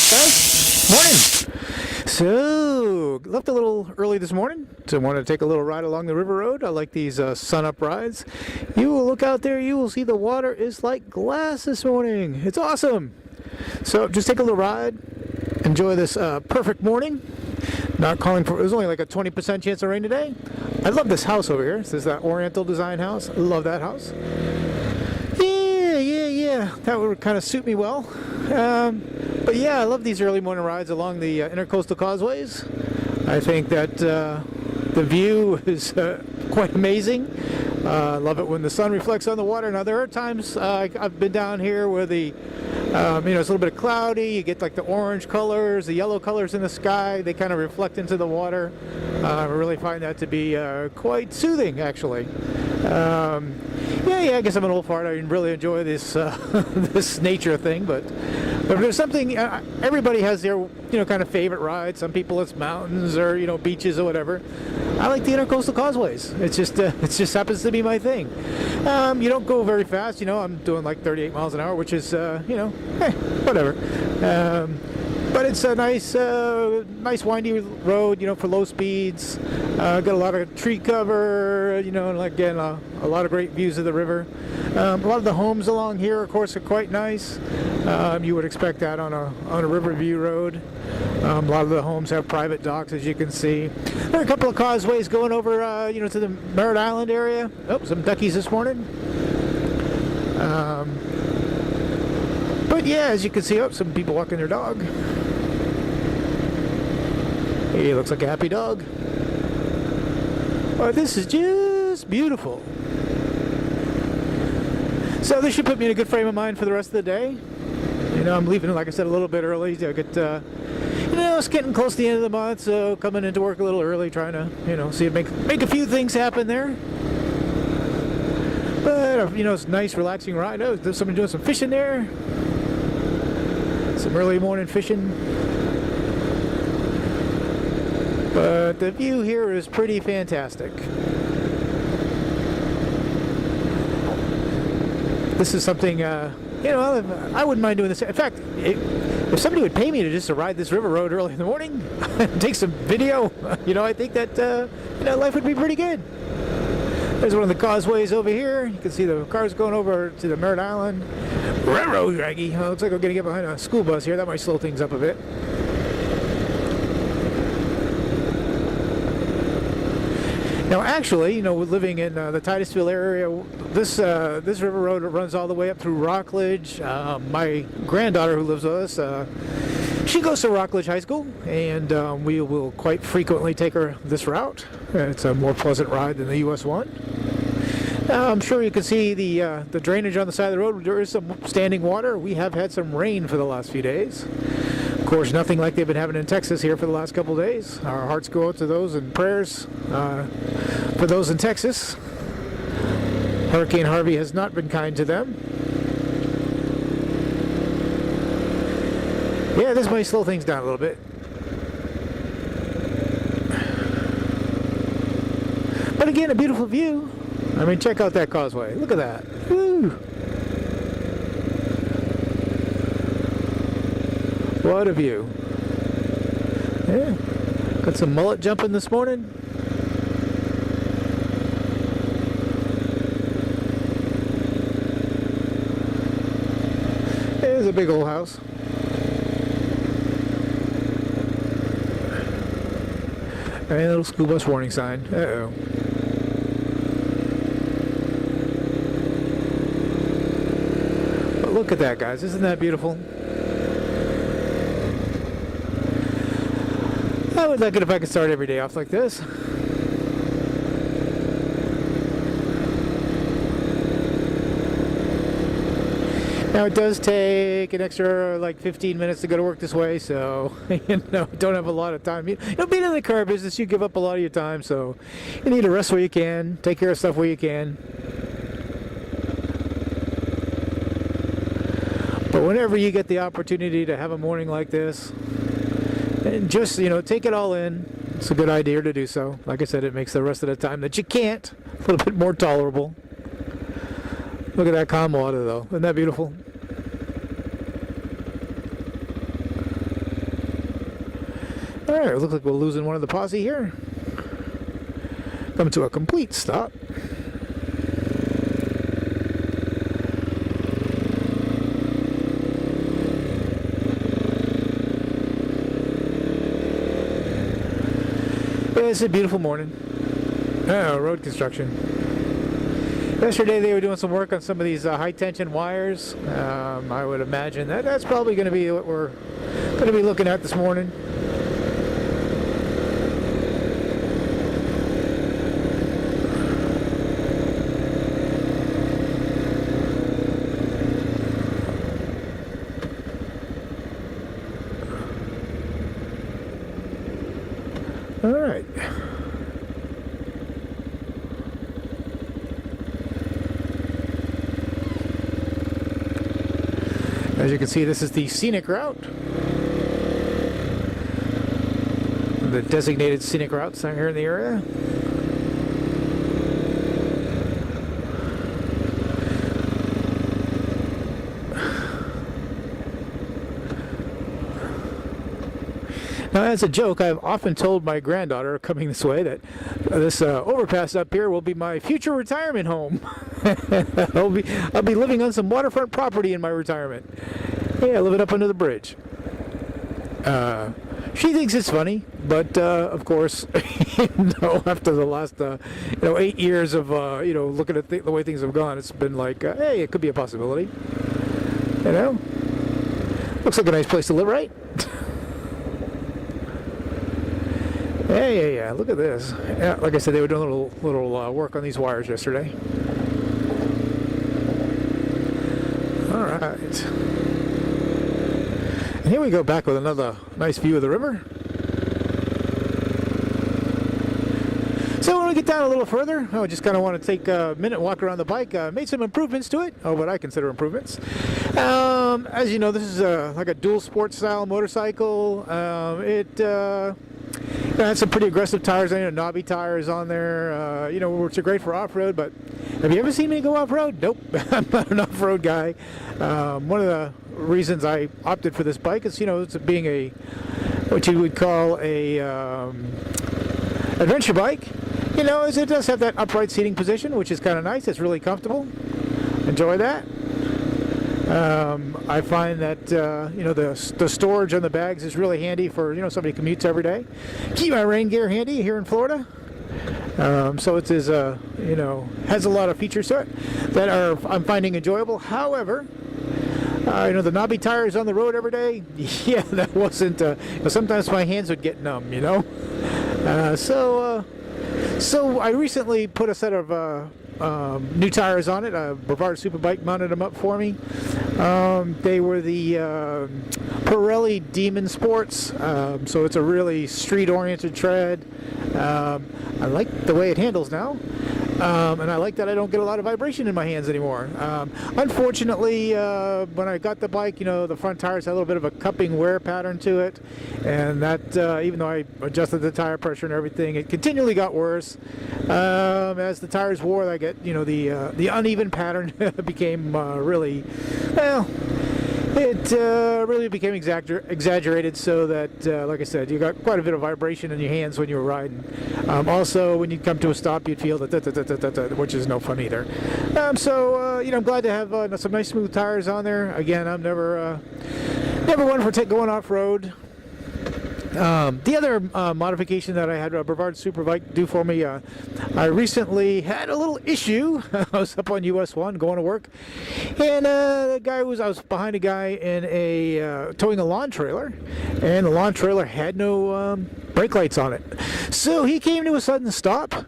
Guys, morning. So, left a little early this morning, so wanted to take a little ride along the river road. I like these sun-up rides. You will look out there, you will see the water is like glass this morning. It's awesome. So, just take a little ride, enjoy this perfect morning. Not calling for, there's only like a 20% chance of rain today. I love this house over here. This is that Oriental design house. I love that house. Yeah. That would kind of suit me well. But yeah, I love these early morning rides along the intercoastal causeways. I think that the view is quite amazing. I love it when the sun reflects on the water. Now there are times I've been down here where the it's a little bit cloudy. You get like the orange colors, the yellow colors in the sky. They kind of reflect into the water. I really find that to be quite soothing, actually. I guess I'm an old fart. I really enjoy this this nature thing, but if there's something, everybody has their kind of favorite ride. Some people it's mountains or beaches or whatever. I like the intercoastal causeways. It just happens to be my thing. You don't go very fast. I'm doing like 38 miles an hour, which is whatever. But it's a nice windy road, for low speeds. Got a lot of tree cover, and again, a lot of great views of the river. A lot of the homes along here, of course, are quite nice. You would expect that on a riverview road. A lot of the homes have private docks, as you can see. There are a couple of causeways going over, to the Merritt Island area. Oh, some duckies this morning. But yeah, as you can see, some people walking their dog. He looks like a happy dog. Oh, this is just beautiful. So this should put me in a good frame of mind for the rest of the day. I'm leaving, like I said, a little bit early. I get, it's getting close to the end of the month, so coming into work a little early, trying to, see make a few things happen there. But it's a nice, relaxing ride. Oh, there's somebody doing some fishing there. Some early morning fishing. But the view here is pretty fantastic. This is something, I wouldn't mind doing this. In fact, if somebody would pay me to ride this river road early in the morning, take some video, I think that, life would be pretty good. There's one of the causeways over here. You can see the cars going over to the Merritt Island. Railroad draggy. Oh, looks like I'm going to get behind a school bus here. That might slow things up a bit. Now, actually, living in the Titusville area, this river road runs all the way up through Rockledge. My granddaughter, who lives with us, she goes to Rockledge High School, and we will quite frequently take her this route. It's a more pleasant ride than the US 1. I'm sure you can see the drainage on the side of the road. There is some standing water. We have had some rain for the last few days. Of course, nothing like they've been having in Texas here for the last couple of days. Our hearts go out to those and prayers for those in Texas. Hurricane Harvey has not been kind to them. Yeah, this might slow things down a little bit. But again, a beautiful view. I mean, check out that causeway. Look at that. Woo! What a view. Yeah. Got some mullet jumping this morning. There's a big old house. And a little school bus warning sign. Uh-oh. But look at that, guys. Isn't that beautiful? I would like it if I could start every day off like this. Now it does take an extra 15 minutes to go to work this way, so don't have a lot of time. Being in the car business, you give up a lot of your time, so you need to rest where you can, take care of stuff where you can. But whenever you get the opportunity to have a morning like this, and just take it all in, it's a good idea to do so. Like I said, it makes the rest of the time that you can't a little bit more tolerable. Look at that calm water, though. Isn't that beautiful? Alright, it looks like we're losing one of the posse here. Come to a complete stop. It's a beautiful morning. Oh, road construction. Yesterday they were doing some work on some of these high tension wires. I would imagine that's probably going to be what we're going to be looking at this morning. All right. As you can see, this is the scenic route. The designated scenic routes out here in the area. Now, as a joke, I've often told my granddaughter coming this way that this overpass up here will be my future retirement home. I'll be living on some waterfront property in my retirement. Yeah, living up under the bridge. She thinks it's funny, but of course, after the last 8 years of looking at the way things have gone, it's been like, hey, it could be a possibility. Looks like a nice place to live, right? Yeah, look at this. Yeah, like I said, they were doing a little work on these wires yesterday. All right. And here we go back with another nice view of the river. So when we get down a little further, I just kind of want to take a minute and walk around the bike. Made some improvements to it, or what I consider improvements. As you know, this is like a dual sport style motorcycle. It had some pretty aggressive tires, knobby tires on there, which are great for off-road, but have you ever seen me go off-road? Nope, I'm not an off-road guy. One of the reasons I opted for this bike is, it's being what you would call a adventure bike. Is it does have that upright seating position, which is kind of nice. It's really comfortable. Enjoy that. I find that the storage on the bags is really handy for somebody who commutes every day. Keep my rain gear handy here in Florida. So it is has a lot of features to it that I'm finding enjoyable. However, the knobby tires on the road every day, yeah, that wasn't. Sometimes my hands would get numb. So I recently put a set of new tires on it. Brevard Superbike mounted them up for me. They were the Pirelli Demon Sports, so it's a really street-oriented tread. I like the way it handles now, and I like that I don't get a lot of vibration in my hands anymore. Unfortunately, when I got the bike, the front tires had a little bit of a cupping wear pattern to it, and that even though I adjusted the tire pressure and everything, it continually got worse. As the tires wore, I get the uneven pattern became really it really became exaggerated, so that like I said, you got quite a bit of vibration in your hands when you were riding. Also, when you come to a stop, you'd feel that which is no fun either. So I'm glad to have some nice smooth tires on there. Again, I'm never one for going off road. The other modification that I had Brevard Superbike do for me, I recently had a little issue. I was up on US 1 going to work, and I was behind a guy in towing a lawn trailer, and the lawn trailer had no brake lights on it. So he came to a sudden stop,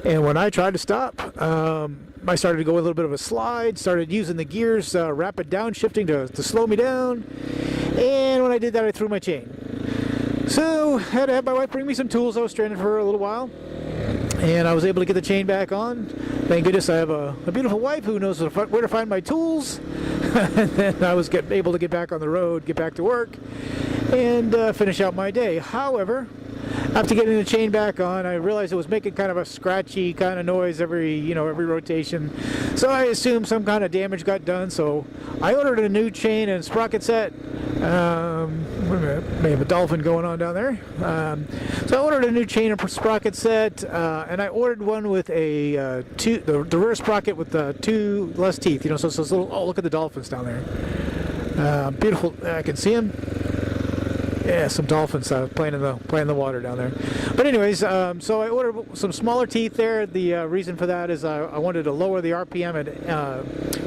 and when I tried to stop, I started to go a little bit of a slide, started using the gears, rapid downshifting to slow me down, and when I did that, I threw my chain. So I had to have my wife bring me some tools. I was stranded for a little while, and I was able to get the chain back on. Thank goodness I have a beautiful wife who knows where to find my tools. And then I was able to get back on the road, get back to work, and finish out my day. However, after getting the chain back on, I realized it was making kind of a scratchy kind of noise every every rotation. So I assumed some kind of damage got done. So I ordered a new chain and sprocket set. Wait a minute, may have a dolphin going on down there. So I ordered a new chain and sprocket set, and I ordered one with the rear sprocket with two less teeth. So it's little. Oh, look at the dolphins down there. Beautiful. I can see them. Yeah, some dolphins playing in the water down there. But anyways, so I ordered some smaller teeth there. The reason for that is I wanted to lower the RPM at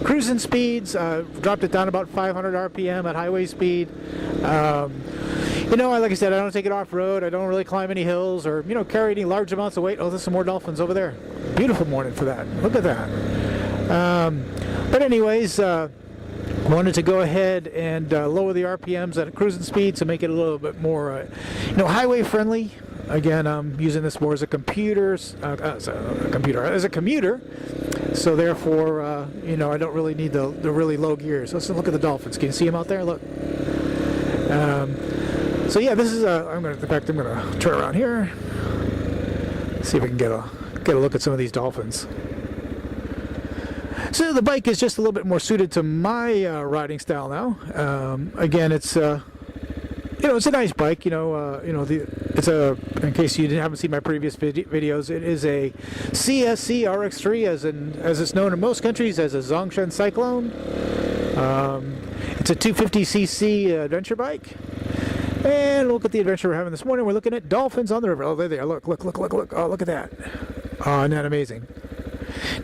cruising speeds. Dropped it down about 500 RPM at highway speed. Like I said, I don't take it off road. I don't really climb any hills or carry any large amounts of weight. Oh, there's some more dolphins over there. Beautiful morning for that. Look at that. But anyways. Wanted to go ahead and lower the RPMs at a cruising speed to make it a little bit more, highway friendly. Again, I'm using this more as a commuter. So therefore, I don't really need the really low gears. Let's look at the dolphins. Can you see them out there? Look. So yeah, this is. I'm gonna turn around here. See if we can get a look at some of these dolphins. So the bike is just a little bit more suited to my riding style now. Again, it's it's a nice bike. It's in case you haven't seen my previous videos, it is a CSC RX3 as it's known in most countries as a Zongshan Cyclone. It's a 250cc adventure bike. And look at the adventure we're having this morning. We're looking at dolphins on the river. Oh, there they are. Look. Oh, look at that. Oh, isn't that amazing?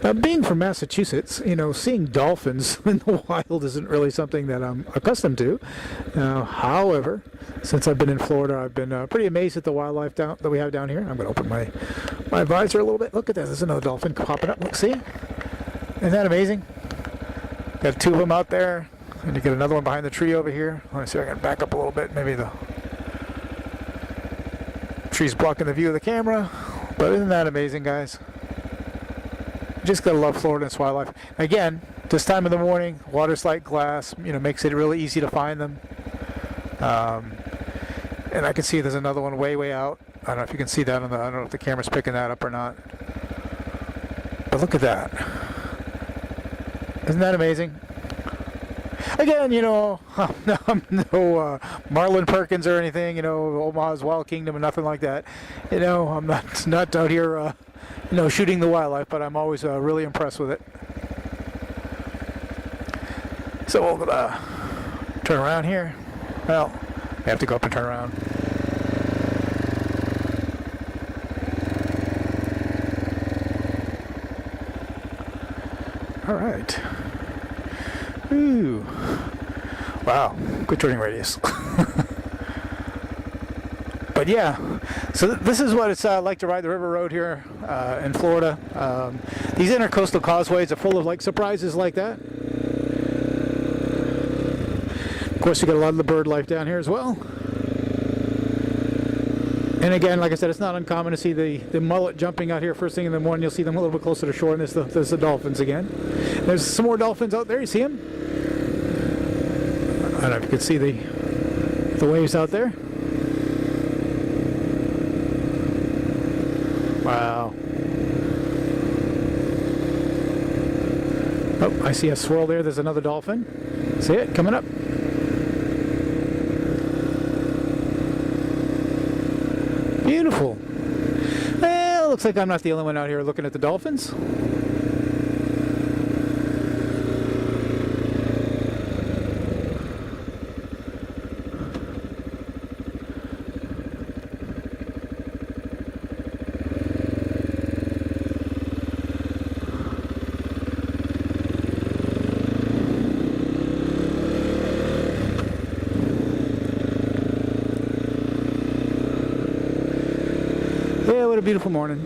Now, being from Massachusetts, seeing dolphins in the wild isn't really something that I'm accustomed to. However, since I've been in Florida, I've been pretty amazed at the wildlife that we have down here. I'm going to open my visor a little bit. Look at that. There's another dolphin popping up. Look, see? Isn't that amazing? Got two of them out there. And you get another one behind the tree over here. Let me see if I can back up a little bit. Maybe the tree's blocking the view of the camera. But isn't that amazing, guys? Just gotta love Florida and its wildlife. Again, this time of the morning, water's like glass. Makes it really easy to find them. And I can see there's another one way out. I don't know if you can see that I don't know if the camera's picking that up or not. But look at that. Isn't that amazing? Again, I'm no Marlin Perkins or anything. Omaha's Wild Kingdom and nothing like that. I'm not out here. Shooting the wildlife, but I'm always really impressed with it. So we'll turn around here. Well, I have to go up and turn around. All right. Ooh. Wow. Good turning radius. But yeah, so this is what it's like to ride the river road here in Florida. These intercoastal causeways are full of surprises like that. Of course, you got a lot of the bird life down here as well. And again, like I said, it's not uncommon to see the mullet jumping out here first thing in the morning. You'll see them a little bit closer to shore, and there's the dolphins again. There's some more dolphins out there. You see them? I don't know if you can see the waves out there. Wow. Oh, I see a swirl there. There's another dolphin. See it coming up? Beautiful. Well, looks like I'm not the only one out here looking at the dolphins. Yeah, what a beautiful morning.